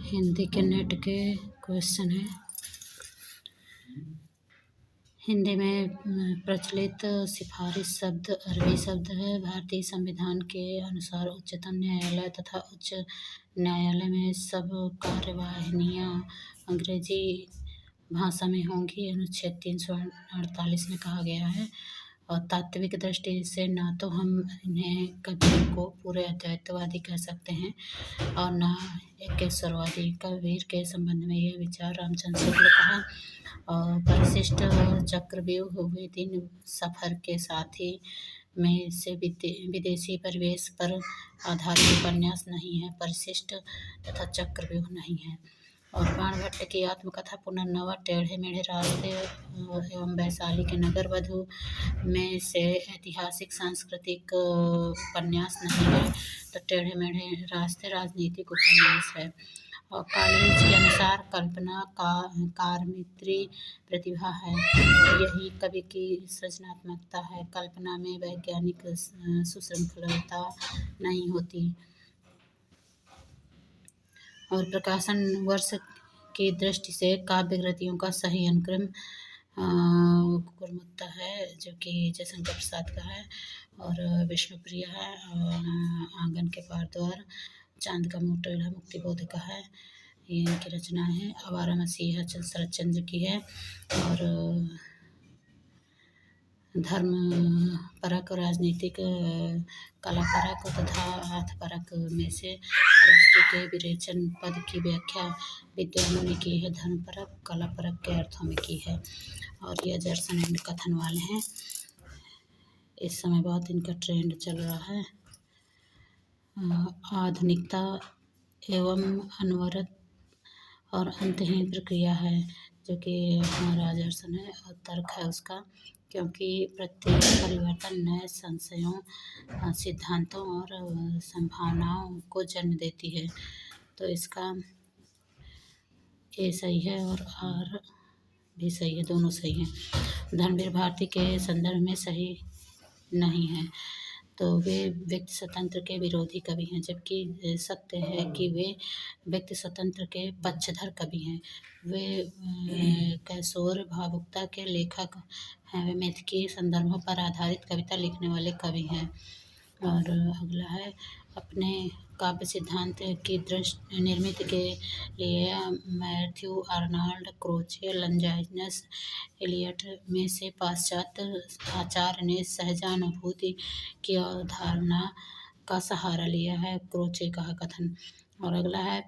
हिंदी के नेट के क्वेश्चन है। हिंदी में प्रचलित सिफारिश शब्द अरबी शब्द है। भारतीय संविधान के अनुसार उच्चतम न्यायालय तथा उच्च न्यायालय में सब कार्यवाहियाँ अंग्रेजी भाषा में होंगी, अनुच्छेद 348 में कहा गया है। और तात्विक दृष्टि से ना तो हम इन्हें कबीर को पूरे अद्वैतवादी कह सकते हैं और ना एकेश्वरवादी। कबीर के संबंध में यह विचार रामचंद्र शुक्ल का है। और परिशिष्ट चक्रव्यूह वे दिन सफर के साथी में से विदेशी परिवेश पर आधारित उपन्यास नहीं है। परिशिष्ट तथा चक्रव्यूह नहीं है। और बाणभट्ट की आत्मकथा पुनर्नवा टेढ़े मेढ़े रास्ते एवं वैशाली के नगर वधु में से ऐतिहासिक सांस्कृतिक उपन्यास नहीं है। तो टेढ़े मेढ़े रास्ते राजनीतिक उपन्यास है। और कॉलेज के अनुसार कल्पना का कारमित्री प्रतिभा है, यही कवि की सृजनात्मकता है। कल्पना में वैज्ञानिक सुशृंखलता नहीं होती। और प्रकाशन वर्ष की दृष्टि से काव्य कृतियों का सही अनुक्रम कुकुरमुत्ता है, जो कि जयशंकर प्रसाद का है। और विष्णुप्रिया है। आंगन के पार द्वार, चांद का मुंह टेढ़ा मुक्तिबोध का है, ये इनकी रचना है। आवारा मसीहा शरतचंद्र की है। और धर्म परक, राजनीतिक कलापरक तथा अर्थपरक में से अरस्तु के विरेचन पद की व्याख्या विद्वानों ने की है, धर्मपरक कलापरक के अर्थों में की है। और ये जर्सन एंड कथन वाले हैं। इस समय बहुत इनका ट्रेंड चल रहा है। आधुनिकता एवं अनवरत और अंतहीन प्रक्रिया है, जो कि हमारा जर्सन है। और तर्क है उसका, क्योंकि प्रत्येक परिवर्तन नए संशयों, सिद्धांतों और संभावनाओं को जन्म देती है। तो इसका ए सही है और आर भी सही है, दोनों सही हैं। धर्मवीर भारती के संदर्भ में सही नहीं है, तो वे व्यक्ति स्वतंत्र के विरोधी कवि हैं, जबकि सत्य है कि वे व्यक्ति स्वतंत्र के पक्षधर कवि हैं। वे कैशोर भावुकता के लेखक हैं। वे मिथ के संदर्भों पर आधारित कविता लिखने वाले कवि हैं। और अगला है, अपने काव्य सिद्धांत की निर्मित के लिए मैथ्यू आर्नल्ड, क्रोचे, लंजाइनस एलियट में से पाश्चात्य आचार्य ने सहजानुभूति की अवधारणा का सहारा लिया है, क्रोचे का कथन। और अगला है,